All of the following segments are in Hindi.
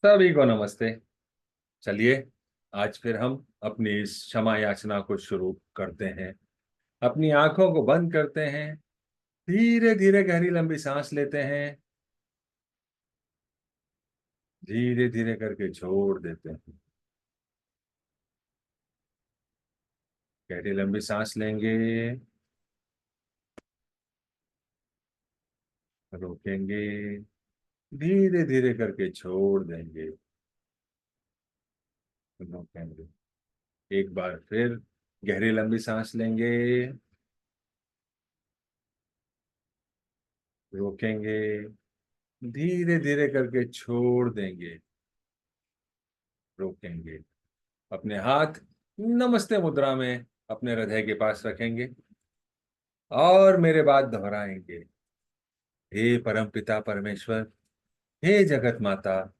सभी को नमस्ते। चलिए, आज फिर हम अपनी इस क्षमा याचना को शुरू करते हैं। अपनी आंखों को बंद करते हैं। धीरे धीरे गहरी लंबी सांस लेते हैं। धीरे धीरे करके छोड़ देते हैं। गहरी लंबी सांस लेंगे। रोकेंगे। धीरे धीरे करके छोड़ देंगे। रोकेंगे। एक बार फिर गहरी लंबी सांस लेंगे। रोकेंगे। धीरे धीरे करके छोड़ देंगे। रोकेंगे। अपने हाथ नमस्ते मुद्रा में अपने हृदय के पास रखेंगे और मेरे बाद दोहराएंगे। हे परम पिता परमेश्वर, हे जगत माता,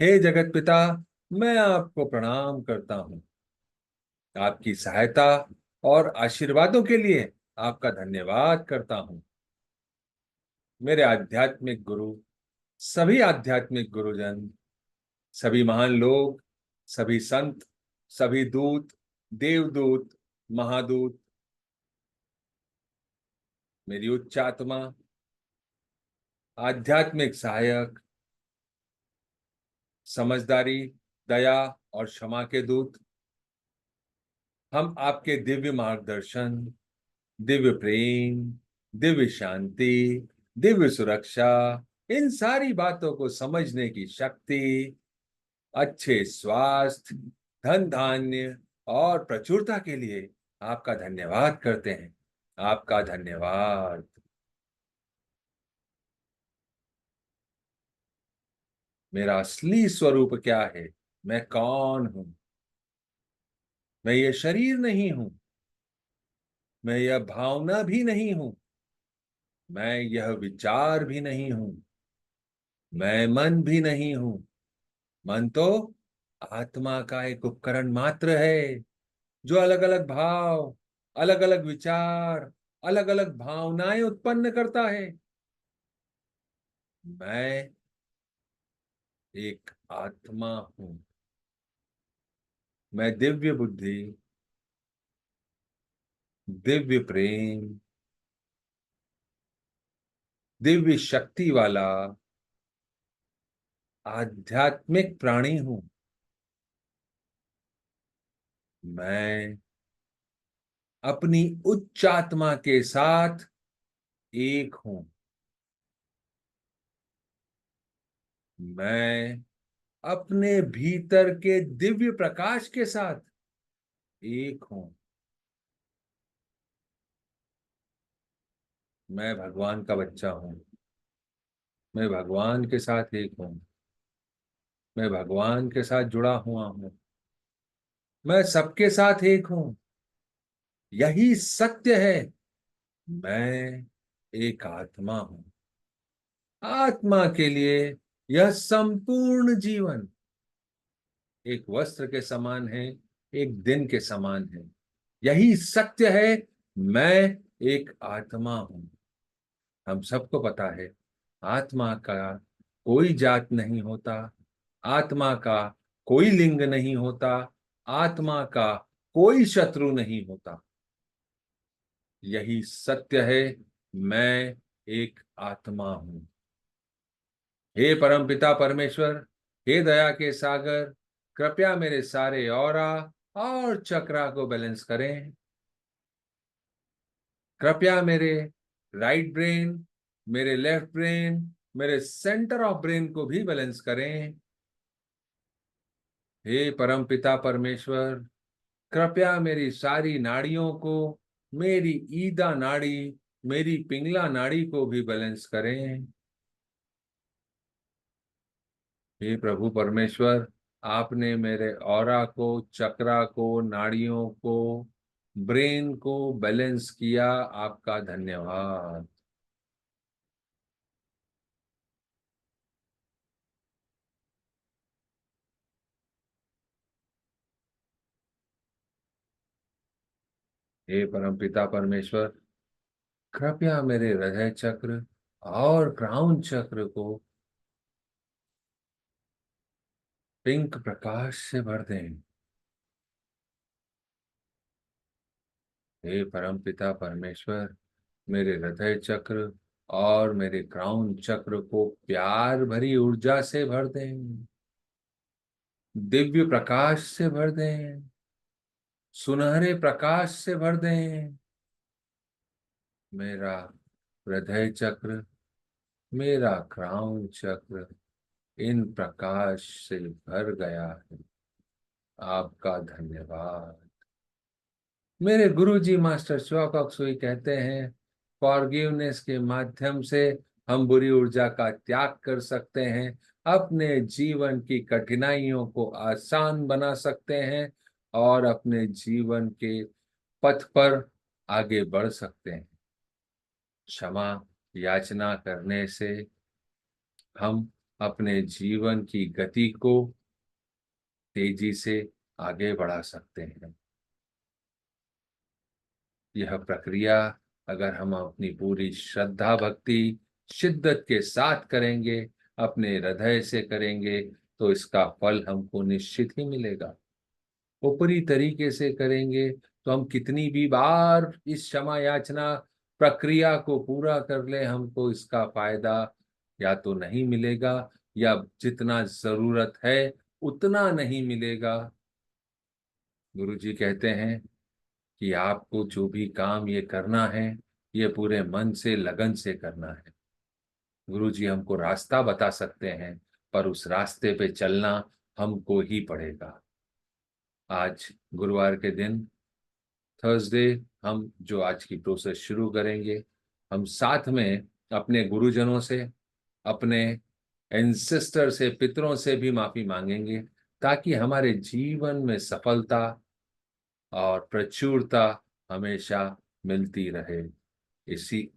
हे जगत पिता, मैं आपको प्रणाम करता हूँ। आपकी सहायता और आशीर्वादों के लिए आपका धन्यवाद करता हूँ। मेरे आध्यात्मिक गुरु, सभी आध्यात्मिक गुरुजन, सभी महान लोग, सभी संत, सभी दूत, देवदूत, महादूत, मेरी उच्च आत्मा, आध्यात्मिक सहायक, समझदारी, दया और क्षमा के दूत, हम आपके दिव्य मार्गदर्शन, दिव्य प्रेम, दिव्य शांति, दिव्य सुरक्षा, इन सारी बातों को समझने की शक्ति, अच्छे स्वास्थ्य, धन धान्य और प्रचुरता के लिए आपका धन्यवाद करते हैं। आपका धन्यवाद। मेरा असली स्वरूप क्या है? मैं कौन हूं? मैं ये शरीर नहीं हूं। मैं यह भावना भी नहीं हूं। मैं यह विचार भी नहीं हूं। मैं मन भी नहीं हूं। मन तो आत्मा का एक उपकरण मात्र है, जो अलग अलग भाव, अलग अलग विचार, अलग अलग भावनाएं उत्पन्न करता है। मैं एक आत्मा हूं। मैं दिव्य बुद्धि, दिव्य प्रेम, दिव्य शक्ति वाला आध्यात्मिक प्राणी हूं। मैं अपनी उच्च आत्मा के साथ एक हूं। मैं अपने भीतर के दिव्य प्रकाश के साथ एक हूं। मैं भगवान का बच्चा हूं। मैं भगवान के साथ एक हूं। मैं भगवान के साथ जुड़ा हुआ हूं। मैं सबके साथ एक हूं। यही सत्य है। मैं एक आत्मा हूं। आत्मा के लिए यह संपूर्ण जीवन एक वस्त्र के समान है, एक दिन के समान है। यही सत्य है। मैं एक आत्मा हूं। हम सबको पता है, आत्मा का कोई जात नहीं होता। आत्मा का कोई लिंग नहीं होता। आत्मा का कोई शत्रु नहीं होता। यही सत्य है। मैं एक आत्मा हूं। हे परम पिता परमेश्वर, हे दया के सागर, कृपया मेरे सारे ऑरा और चक्रा को बैलेंस करें। कृपया मेरे राइट ब्रेन, मेरे लेफ्ट ब्रेन, मेरे सेंटर ऑफ ब्रेन को भी बैलेंस करें। हे परम पिता परमेश्वर, कृपया मेरी सारी नाड़ियों को, मेरी ईदा नाड़ी, मेरी पिंगला नाड़ी को भी बैलेंस करें। हे प्रभु परमेश्वर, आपने मेरे ऑरा को, चक्रा को, नाड़ियों को, ब्रेन को बैलेंस किया। आपका धन्यवाद। हे परम पिता परमेश्वर, कृपया मेरे हृदय चक्र और क्राउन चक्र को पिंक प्रकाश से भर दें। हे परमपिता परमेश्वर, मेरे हृदय चक्र और मेरे क्राउन चक्र को प्यार भरी ऊर्जा से भर दें, दिव्य प्रकाश से भर दें, सुनहरे प्रकाश से भर दें। मेरा हृदय चक्र, मेरा क्राउन चक्र इन प्रकाश से भर गया है। आपका धन्यवाद। मेरे गुरुजी मास्टर श्वाकॉक्सुई कहते हैं, फॉरगिवनेस के माध्यम से हम बुरी ऊर्जा का त्याग कर सकते हैं, अपने जीवन की कठिनाइयों को आसान बना सकते हैं और अपने जीवन के पथ पर आगे बढ़ सकते हैं। क्षमा याचना करने से हम अपने जीवन की गति को तेजी से आगे बढ़ा सकते हैं। यह प्रक्रिया अगर हम अपनी पूरी श्रद्धा भक्ति शिद्दत के साथ करेंगे, अपने हृदय से करेंगे, तो इसका फल हमको निश्चित ही मिलेगा। ऊपरी तरीके से करेंगे तो हम कितनी भी बार इस क्षमा याचना प्रक्रिया को पूरा कर ले, हमको इसका फायदा या तो नहीं मिलेगा या जितना जरूरत है उतना नहीं मिलेगा। गुरुजी कहते हैं कि आपको जो भी काम ये करना है, ये पूरे मन से लगन से करना है। गुरुजी हमको रास्ता बता सकते हैं, पर उस रास्ते पे चलना हमको ही पड़ेगा। आज गुरुवार के दिन, थर्सडे, हम जो आज की प्रोसेस शुरू करेंगे, हम साथ में अपने गुरुजनों से, अपने एंसेस्टर से, पितरों से भी माफी मांगेंगे, ताकि हमारे जीवन में सफलता और प्रचुरता हमेशा मिलती रहे। इसी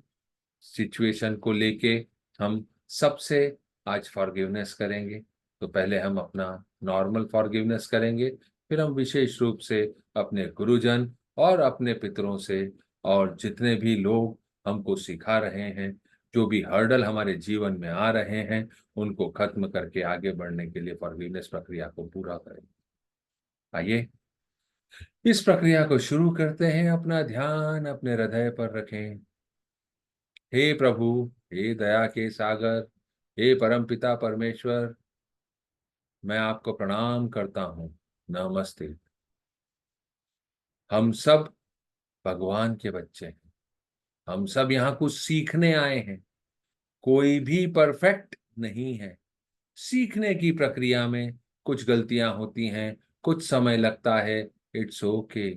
सिचुएशन को लेके हम सबसे आज फॉरगिवनेस करेंगे। तो पहले हम अपना नॉर्मल फॉरगिवनेस करेंगे, फिर हम विशेष रूप से अपने गुरुजन और अपने पितरों से, और जितने भी लोग हमको सिखा रहे हैं, जो भी हर्डल हमारे जीवन में आ रहे हैं, उनको खत्म करके आगे बढ़ने के लिए फॉरगिवनेस प्रक्रिया को पूरा करें। आइए इस प्रक्रिया को शुरू करते हैं। अपना ध्यान अपने हृदय पर रखें। हे प्रभु, हे दया के सागर, हे परम पिता परमेश्वर, मैं आपको प्रणाम करता हूँ। नमस्ते। हम सब भगवान के बच्चे हैं। हम सब यहाँ कुछ सीखने आए हैं। कोई भी परफेक्ट नहीं है। सीखने की प्रक्रिया में कुछ गलतियां होती हैं, कुछ समय लगता है। It's okay.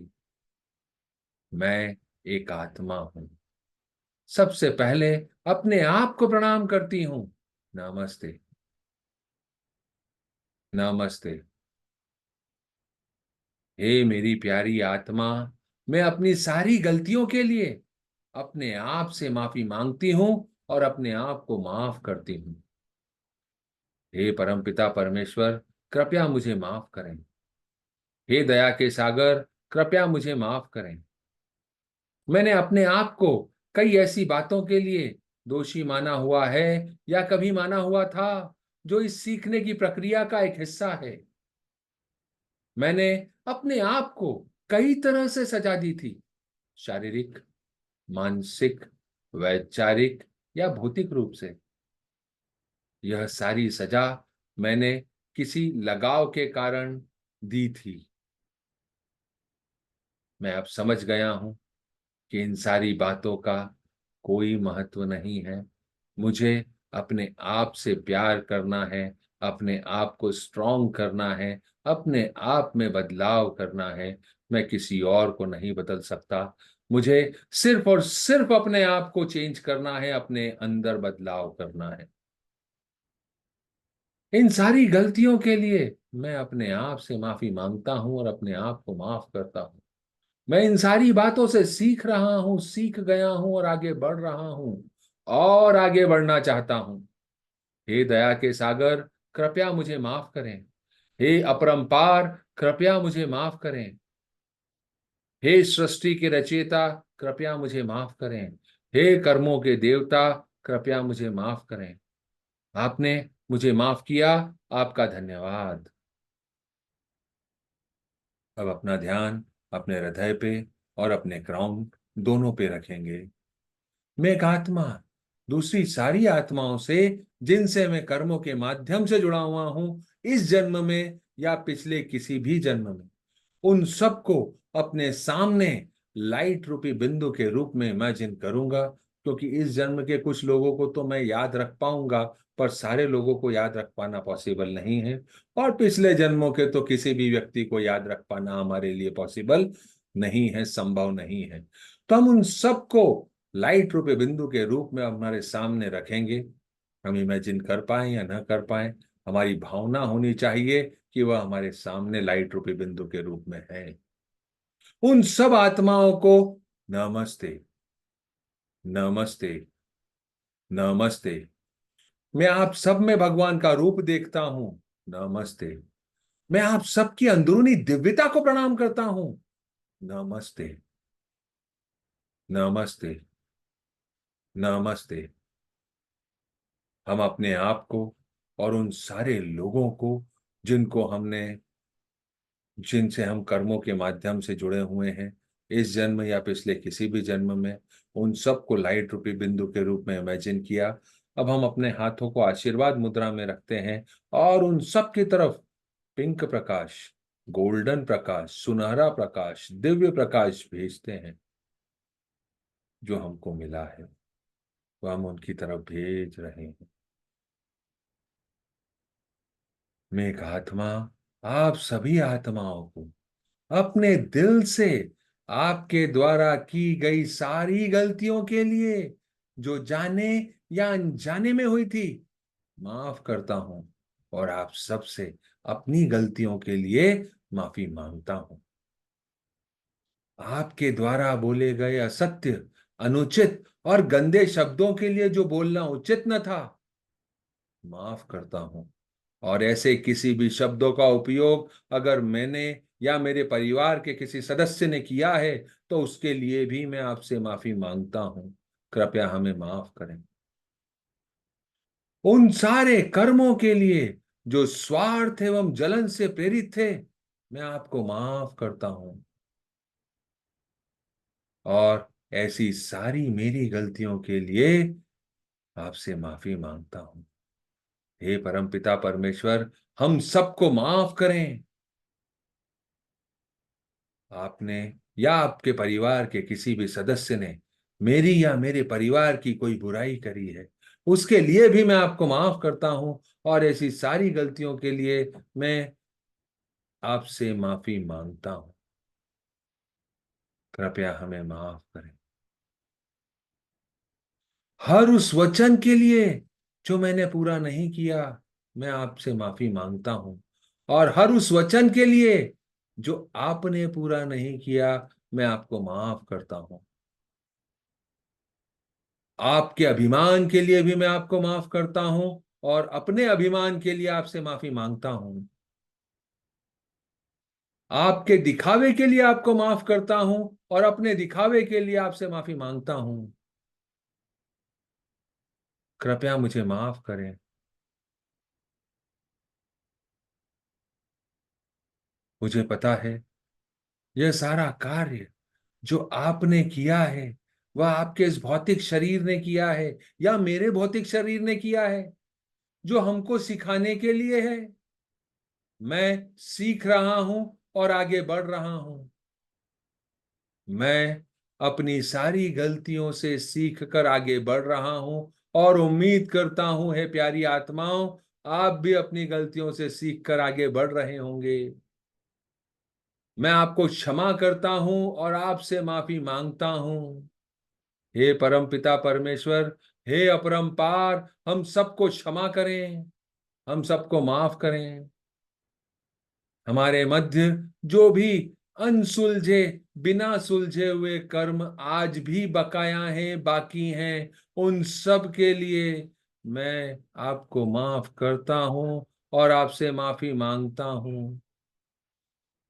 मैं एक आत्मा हूं। सबसे पहले अपने आप को प्रणाम करती हूं। नमस्ते। नमस्ते। हे मेरी प्यारी आत्मा, मैं अपनी सारी गलतियों के लिए अपने आप से माफी मांगती हूं और अपने आप को माफ करती हूं। हे परमपिता परमेश्वर, कृपया मुझे माफ करें। हे दया के सागर, कृपया मुझे माफ करें। मैंने अपने आप को कई ऐसी बातों के लिए दोषी माना हुआ है, या कभी माना हुआ था, जो इस सीखने की प्रक्रिया का एक हिस्सा है। मैंने अपने आप को कई तरह से सजा दी थी, शारीरिक, मानसिक, वैचारिक या भौतिक रूप से। यह सारी सजा मैंने किसी लगाव के कारण दी थी। मैं अब समझ गया हूं कि इन सारी बातों का कोई महत्व नहीं है। मुझे अपने आप से प्यार करना है, अपने आप को स्ट्रॉन्ग करना है, अपने आप में बदलाव करना है। मैं किसी और को नहीं बदल सकता। मुझे सिर्फ और सिर्फ अपने आप को चेंज करना है, अपने अंदर बदलाव करना है। इन सारी गलतियों के लिए मैं अपने आप से माफी मांगता हूं और अपने आप को माफ करता हूं। मैं इन सारी बातों से सीख रहा हूं, सीख गया हूं और आगे बढ़ रहा हूं और आगे बढ़ना चाहता हूं। हे दया के सागर, कृपया मुझे माफ करें। हे अपरंपार, कृपया मुझे माफ करें। हे सृष्टि के रचयिता, कृपया मुझे माफ करें। हे कर्मों के देवता, कृपया मुझे माफ करें। आपने मुझे माफ किया, आपका धन्यवाद। अब अपना ध्यान अपने हृदय पे और अपने क्राउन दोनों पे रखेंगे। मैं एक आत्मा दूसरी सारी आत्माओं से, जिनसे मैं कर्मों के माध्यम से जुड़ा हुआ हूं, इस जन्म में या पिछले किसी भी जन्म में, उन सबको अपने सामने लाइट रूपी बिंदु के रूप में इमेजिन करूंगा। क्योंकि इस जन्म के कुछ लोगों को तो मैं याद रख पाऊंगा, पर सारे लोगों को याद रख पाना पॉसिबल नहीं है। और पिछले जन्मों के तो किसी भी व्यक्ति को याद रख पाना हमारे लिए पॉसिबल नहीं है, संभव नहीं है। तो हम उन सबको लाइट रूपी बिंदु के रूप में हमारे सामने रखेंगे। हम इमेजिन कर पाए या ना कर पाए, हमारी भावना होनी चाहिए कि वह हमारे सामने लाइट रूपी बिंदु के रूप में है। उन सब आत्माओं को नमस्ते, नमस्ते, नमस्ते। मैं आप सब में भगवान का रूप देखता हूं। नमस्ते। मैं आप सबकी अंदरूनी दिव्यता को प्रणाम करता हूं। नमस्ते, नमस्ते, नमस्ते। हम अपने आप को और उन सारे लोगों को जिनसे हम कर्मों के माध्यम से जुड़े हुए हैं, इस जन्म या पिछले किसी भी जन्म में, उन सबको लाइट रूपी बिंदु के रूप में इमेजिन किया। अब हम अपने हाथों को आशीर्वाद मुद्रा में रखते हैं और उन सब की तरफ पिंक प्रकाश, गोल्डन प्रकाश, सुनहरा प्रकाश, दिव्य प्रकाश भेजते हैं। जो हमको मिला है वो हम उनकी तरफ भेज रहे हैं। मैं एक आत्मा आप सभी आत्माओं को अपने दिल से आपके द्वारा की गई सारी गलतियों के लिए, जो जाने या अनजाने में हुई थी, माफ करता हूं। और आप सबसे अपनी गलतियों के लिए माफी मांगता हूं। आपके द्वारा बोले गए असत्य, अनुचित और गंदे शब्दों के लिए जो बोलना उचित न था, माफ करता हूं। और ऐसे किसी भी शब्दों का उपयोग अगर मैंने या मेरे परिवार के किसी सदस्य ने किया है, तो उसके लिए भी मैं आपसे माफी मांगता हूं। कृपया हमें माफ करें। उन सारे कर्मों के लिए जो स्वार्थ एवं जलन से प्रेरित थे, मैं आपको माफ करता हूं। और ऐसी सारी मेरी गलतियों के लिए आपसे माफी मांगता हूं। हे परमपिता परमेश्वर, हम सबको माफ करें। आपने या आपके परिवार के किसी भी सदस्य ने मेरी या मेरे परिवार की कोई बुराई करी है, उसके लिए भी मैं आपको माफ करता हूं। और ऐसी सारी गलतियों के लिए मैं आपसे माफी मांगता हूं। कृपया हमें माफ करें। हर उस वचन के लिए जो मैंने पूरा नहीं किया, मैं आपसे माफी मांगता हूं। और हर उस वचन के लिए जो आपने पूरा नहीं किया, मैं आपको माफ करता हूं। आपके अभिमान के लिए भी मैं आपको माफ करता हूं और अपने अभिमान के लिए आपसे माफी मांगता हूं। आपके दिखावे के लिए आपको माफ करता हूं और अपने दिखावे के लिए आपसे माफी मांगता हूं। कृपया मुझे माफ करें। मुझे पता है यह सारा कार्य जो आपने किया है, वह आपके इस भौतिक शरीर ने किया है या मेरे भौतिक शरीर ने किया है, जो हमको सिखाने के लिए है। मैं सीख रहा हूं और आगे बढ़ रहा हूं। मैं अपनी सारी गलतियों से सीख कर आगे बढ़ रहा हूं और उम्मीद करता हूं, हे प्यारी आत्माओं, आप भी अपनी गलतियों से सीख कर आगे बढ़ रहे होंगे। मैं आपको क्षमा करता हूं और आपसे माफी मांगता हूं। हे परम पिता परमेश्वर, हे अपरंपार, हम सबको क्षमा करें, हम सबको माफ करें। हमारे मध्य जो भी अनसुलझे, बिना सुलझे हुए कर्म आज भी बकाया हैं, बाकी हैं, उन सब के लिए मैं आपको माफ करता हूं और आपसे माफी मांगता हूं।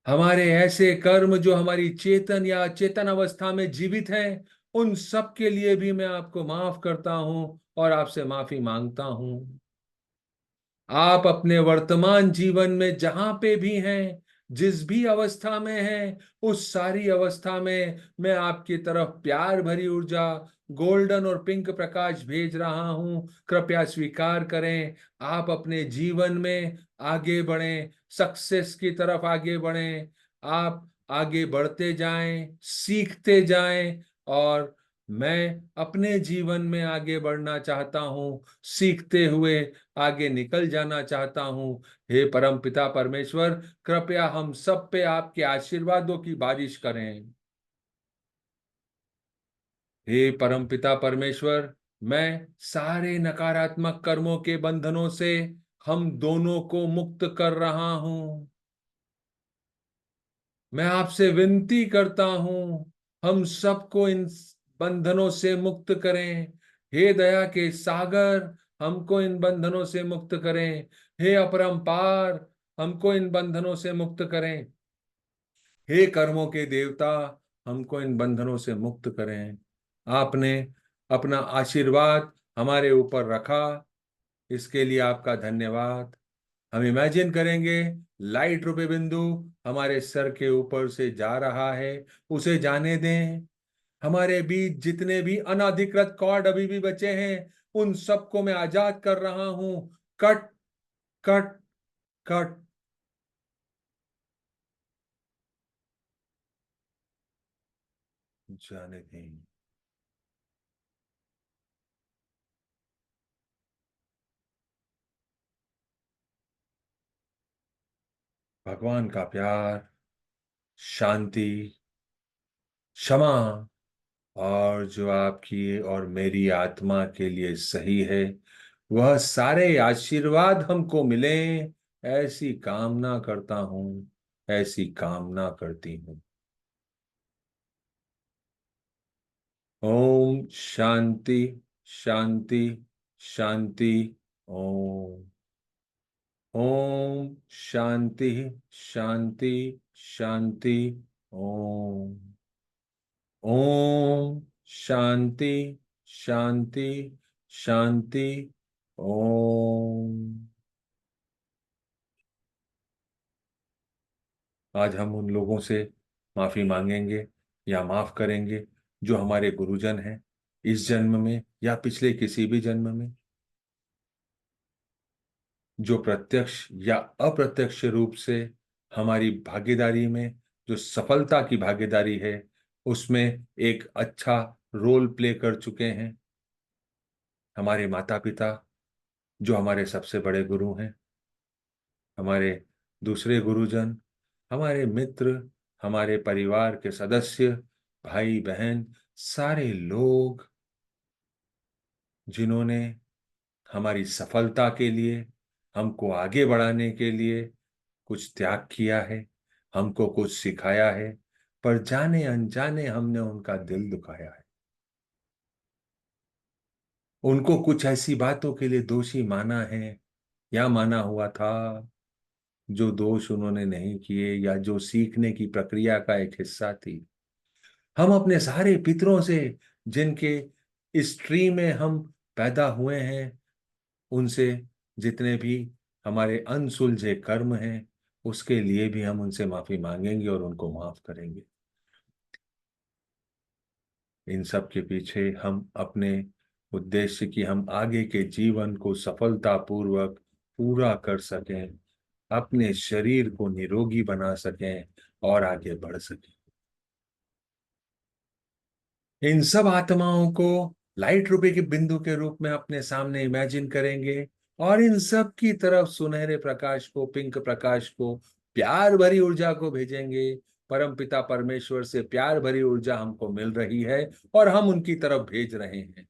हमारे ऐसे कर्म जो हमारी चेतन या अचेतन अवस्था में जीवित हैं, उन सब के लिए भी मैं आपको माफ करता हूं और आपसे माफी मांगता हूं। आप अपने वर्तमान जीवन में जहां पे भी हैं, जिस भी अवस्था में हैं, उस सारी अवस्था में मैं आपकी तरफ प्यार भरी ऊर्जा, गोल्डन और पिंक प्रकाश भेज रहा हूं। कृपया स्वीकार करें। आप अपने जीवन में आगे बढ़ें, सक्सेस की तरफ आगे बढ़ें। आप आगे बढ़ते जाएं, सीखते जाएं, और मैं अपने जीवन में आगे बढ़ना चाहता हूं, सीखते हुए आगे निकल जाना चाहता हूं। हे परम पिता परमेश्वर, कृपया हम सब पे आपके आशीर्वादों की बारिश करें। हे परम पिता परमेश्वर, मैं सारे नकारात्मक कर्मों के बंधनों से हम दोनों को मुक्त कर रहा हूं। मैं आपसे विनती करता हूं, हम सबको इन बंधनों से मुक्त करें। हे दया के सागर, हमको इन बंधनों से मुक्त करें। हे अपरंपार, हमको इन बंधनों से मुक्त करें। हे कर्मों के देवता, हमको इन बंधनों से मुक्त करें। आपने अपना आशीर्वाद हमारे ऊपर रखा, इसके लिए आपका धन्यवाद। हम इमेजिन करेंगे लाइट रूपी बिंदु हमारे सर के ऊपर से जा रहा है, उसे जाने दें। हमारे बीच जितने भी अनाधिकृत कॉर्ड अभी भी बचे हैं, उन सबको मैं आजाद कर रहा हूं। Cut, cut, cut. जाने दें। भगवान का प्यार, शांति, क्षमा, और जो आपकी और मेरी आत्मा के लिए सही है, वह सारे आशीर्वाद हमको मिले, ऐसी कामना करता हूं, ऐसी कामना करती हूं। ओम शांति, शांति, शांति। ओम। ओम शांति, शांति, शांति। ओम। ओम शांति, शांति, शांति। ओम। आज हम उन लोगों से माफी मांगेंगे या माफ करेंगे जो हमारे गुरुजन हैं, इस जन्म में या पिछले किसी भी जन्म में, जो प्रत्यक्ष या अप्रत्यक्ष रूप से हमारी भागीदारी में, जो सफलता की भागीदारी है, उसमें एक अच्छा रोल प्ले कर चुके हैं। हमारे माता पिता, जो हमारे सबसे बड़े गुरु हैं, हमारे दूसरे गुरुजन, हमारे मित्र, हमारे परिवार के सदस्य, भाई बहन, सारे लोग जिन्होंने हमारी सफलता के लिए, हमको आगे बढ़ाने के लिए कुछ त्याग किया है, हमको कुछ सिखाया है, पर जाने अनजाने हमने उनका दिल दुखाया है। उनको कुछ ऐसी बातों के लिए दोषी माना है या माना हुआ था जो दोष उन्होंने नहीं किए, या जो सीखने की प्रक्रिया का एक हिस्सा थी। हम अपने सारे पितरों से, जिनके इस ट्री में हम पैदा हुए हैं, उनसे जितने भी हमारे अनसुलझे कर्म हैं, उसके लिए भी हम उनसे माफी मांगेंगे और उनको माफ करेंगे। इन सब के पीछे हम अपने उद्देश्य की, हम आगे के जीवन को सफलतापूर्वक पूरा कर सकें, अपने शरीर को निरोगी बना सकें और आगे बढ़ सकें। इन सब आत्माओं को लाइट रूपी के बिंदु के रूप में अपने सामने इमेजिन करेंगे, और इन सब की तरफ सुनहरे प्रकाश को, पिंक प्रकाश को, प्यार भरी ऊर्जा को भेजेंगे। परम पिता परमेश्वर से प्यार भरी ऊर्जा हमको मिल रही है और हम उनकी तरफ भेज रहे हैं।